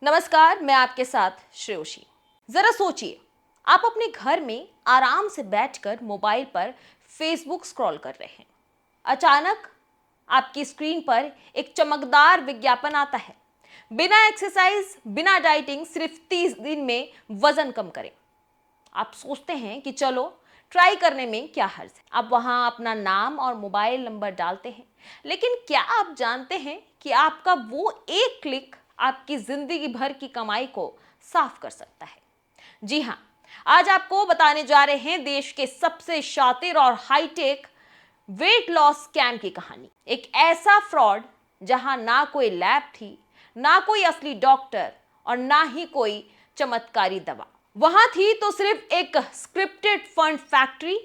नमस्कार, मैं आपके साथ श्रेयोशी। जरा सोचिए, आप अपने घर में आराम से बैठकर मोबाइल पर फेसबुक स्क्रॉल कर रहे हैं। अचानक आपकी स्क्रीन पर एक चमकदार विज्ञापन आता है। बिना एक्सरसाइज, बिना डाइटिंग, सिर्फ 30 दिन में वजन कम करें। आप सोचते हैं कि चलो ट्राई करने में क्या हर्ज है। आप वहां अपना नाम और मोबाइल नंबर डालते हैं, लेकिन क्या आप जानते हैं कि आपका वो एक क्लिक आपकी जिंदगी भर की कमाई को साफ कर सकता है। जी हाँ, आज आपको बताने जा रहे हैं देश के सबसे शातिर और हाईटेक वेट लॉस स्कैम की कहानी। एक ऐसा फ्रॉड जहां ना कोई लैब थी, ना कोई असली डॉक्टर और ना ही कोई चमत्कारी दवा। वहां थी तो सिर्फ एक स्क्रिप्टेड फंड फैक्ट्री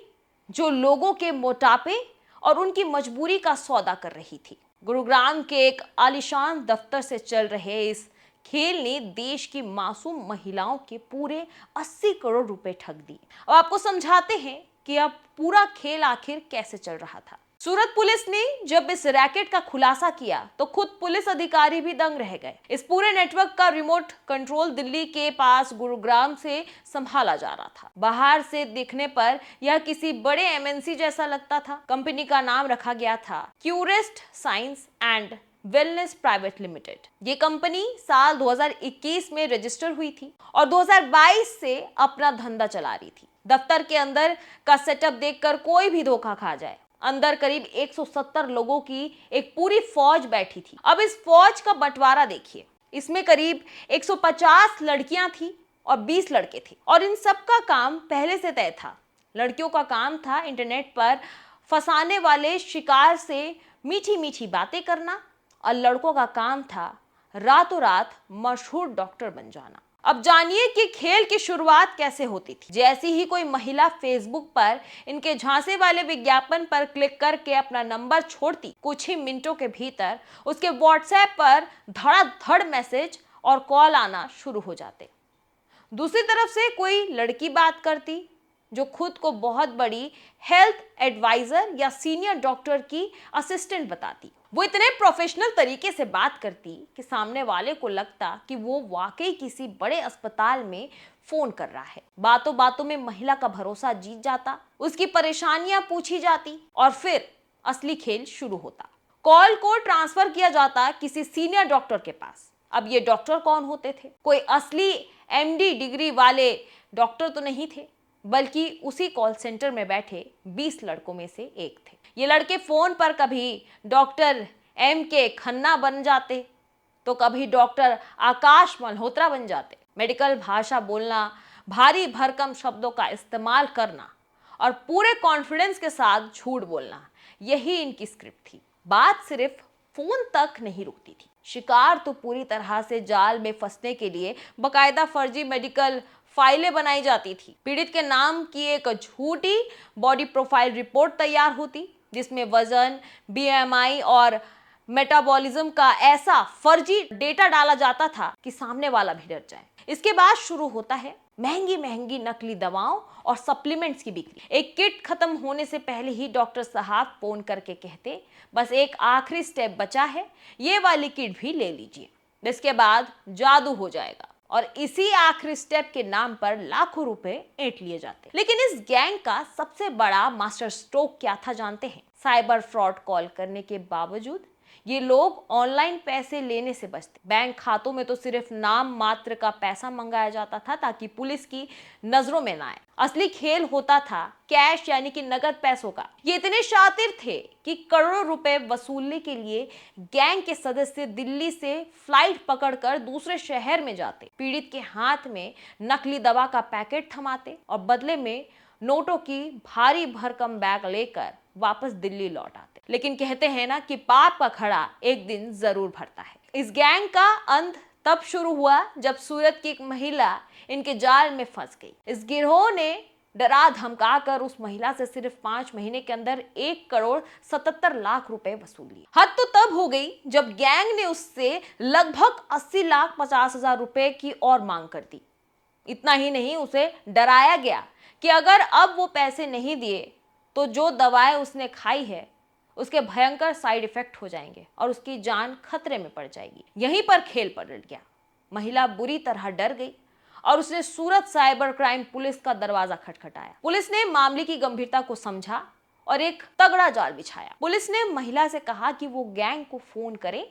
जो लोगों के मोटापे और उनकी मजबूरी का सौदा कर रही थी। गुरुग्राम के एक आलीशान दफ्तर से चल रहे इस खेल ने देश की मासूम महिलाओं के पूरे 80 करोड़ रुपए ठग दिए। अब आपको समझाते हैं कि अब पूरा खेल आखिर कैसे चल रहा था। सूरत पुलिस ने जब इस रैकेट का खुलासा किया तो खुद पुलिस अधिकारी भी दंग रह गए। इस पूरे नेटवर्क का रिमोट कंट्रोल दिल्ली के पास गुरुग्राम से संभाला जा रहा था। बाहर से देखने पर यह किसी बड़े एमएनसी जैसा लगता था। कंपनी का नाम रखा गया था Curest science and wellness private limited. ये कंपनी साल 2021 में रजिस्टर हुई थी और 2022 से अपना धंधा चला रही थी। दफ्तर के अंदर का सेटअप देखकर कोई भी धोखा खा जाए। अंदर करीब 170 लोगों की एक पूरी फौज बैठी थी। अब इस फौज का बंटवारा देखिए। इसमें करीब 150 लड़कियां थी और 20 लड़के थे और इन सब का काम पहले से तय था। लड़कियों का काम था इंटरनेट पर फंसाने वाले शिकार से मीठी मीठी बातें करना और लड़कों का काम था रातों रात मशहूर डॉक्टर बन जाना। अब जानिए कि खेल की शुरुआत कैसे होती थी। जैसी ही कोई महिला फेसबुक पर इनके झांसे वाले विज्ञापन पर क्लिक करके अपना नंबर छोड़ती, कुछ ही मिनटों के भीतर उसके व्हाट्सएप पर धड़ाधड़ मैसेज और कॉल आना शुरू हो जाते। दूसरी तरफ से कोई लड़की बात करती जो खुद को बहुत बड़ी हेल्थ एडवाइजर या सीनियर डॉक्टर की असिस्टेंट बताती। वो इतने प्रोफेशनल तरीके से बात करती कि सामने वाले को लगता कि वो वाकई किसी बड़े अस्पताल में फोन कर रहा है। बातों बातों में महिला का भरोसा जीत जाता, उसकी परेशानियां पूछी जाती और फिर असली खेल शुरू होता। कॉल को ट्रांसफर किया जाता किसी सीनियर डॉक्टर के पास। अब ये डॉक्टर कौन होते थे? कोई असली एमडी डिग्री वाले डॉक्टर तो नहीं थे, बल्कि उसी कॉल सेंटर में बैठे 20 लड़कों में से एक थे। ये लड़के फोन पर कभी डॉक्टर एम के खन्ना बन जाते तो कभी डॉक्टर आकाश मल्होत्रा बन जाते। मेडिकल भाषा बोलना, भारी भरकम शब्दों का इस्तेमाल करना और पूरे कॉन्फिडेंस के साथ झूठ बोलना, यही इनकी स्क्रिप्ट थी। बात सिर्फ फोन तक नहीं रुकती थी। शिकार तो पूरी तरह से जाल में फंसने के लिए बकायदा फर्जी मेडिकल फाइलें बनाई जाती थी। पीड़ित के नाम की एक झूठी बॉडी प्रोफाइल रिपोर्ट तैयार होती जिसमें वजन, बीएमआई और मेटाबॉलिज्म का ऐसा फर्जी डेटा डाला जाता था कि सामने वाला भी डर जाए। इसके बाद शुरू होता है महंगी महंगी नकली दवाओं और सप्लीमेंट्स की बिक्री। एक किट खत्म होने से पहले ही डॉक्टर साहब फोन करके कहते, बस एक आखिरी स्टेप बचा है, ये वाली किट भी ले लीजिए, इसके बाद जादू हो जाएगा। और इसी आखिरी स्टेप के नाम पर लाखों रुपए ऐंठ लिए जाते। लेकिन इस गैंग का सबसे बड़ा मास्टर स्ट्रोक क्या था जानते हैं? साइबर फ्रॉड कॉल करने के बावजूद ये लोग ऑनलाइन पैसे लेने से बचते। बैंक खातों में तो सिर्फ नाम मात्र का पैसा मंगाया जाता था ताकि पुलिस की नजरों में ना आए। असली खेल होता था कैश यानी कि नगद पैसों का। ये इतने शातिर थे कि करोड़ों रुपए वसूलने के लिए गैंग के सदस्य दिल्ली से फ्लाइट पकड़कर दूसरे शहर में जाते, पीड़ित के हाथ में नकली दवा का पैकेट थमाते और बदले में नोटों की भारी भरकम बैग लेकर वापस दिल्ली लौट आते। लेकिन कहते हैं ना कि पाप का घड़ा एक दिन जरूर भरता है। इस गैंग का अंत तब शुरू हुआ जब सूरत की एक महिला इनके जाल में फंस गई। इस गिरोह ने डरा धमका कर उस महिला से सिर्फ 5 महीने के अंदर 1,77,00,000 रुपए वसूल लिए। हद तो तब हो गई जब गैंग ने उससे लगभग 80,50,000 रुपए की और मांग कर दी। इतना ही नहीं, उसे डराया गया कि अगर अब वो पैसे नहीं दिए तो जो दवाएं उसने खाई है उसके भयंकर साइड इफेक्ट हो जाएंगे और उसकी जान खतरे में पड़ जाएगी। यहीं पर खेल पलट गया। महिला बुरी तरह डर गई और उसने सूरत साइबर क्राइम पुलिस का दरवाजा खटखटाया। पुलिस ने मामले की गंभीरता को समझा और एक तगड़ा जाल बिछाया। पुलिस ने महिला से कहा कि वो गैंग को फोन करे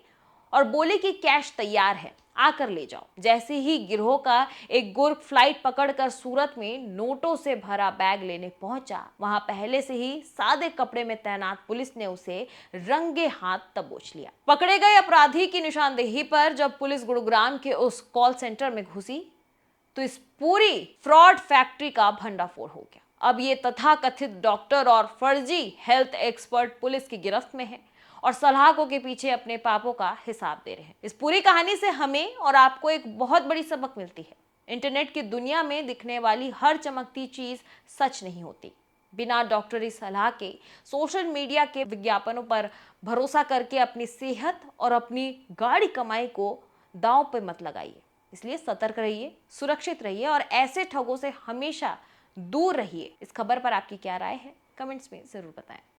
और बोले कि कैश तैयार है, आकर ले जाओ। जैसे ही गिरोह का एक गुर्ग फ्लाइट पकड़कर सूरत में नोटों से भरा बैग लेने पहुंचा, वहां पहले से ही सादे कपड़े में तैनात पुलिस ने उसे रंगे हाथ दबोच लिया। पकड़े गए अपराधी की निशानदेही पर जब पुलिस गुरुग्राम के उस कॉल सेंटर में घुसी तो इस पूरी फ्रॉड फैक्ट्री का भंडाफोड़ हो गया। अब ये तथाकथित डॉक्टर और फर्जी हेल्थ एक्सपर्ट पुलिस की गिरफ्त में है और सलाखों के पीछे अपने पापों का हिसाब दे रहे हैं। इस पूरी कहानी से हमें और आपको एक बहुत बड़ी सबक मिलती है। इंटरनेट की दुनिया में दिखने वाली हर चमकती चीज सच नहीं होती। बिना डॉक्टरी सलाह के सोशल मीडिया के विज्ञापनों पर भरोसा करके अपनी सेहत और अपनी गाढ़ी कमाई को दांव पे मत लगाइए। इसलिए सतर्क रहिए, सुरक्षित रहिए और ऐसे ठगों से हमेशा दूर रहिए। इस खबर पर आपकी क्या राय है, कमेंट्स में जरूर बताएं।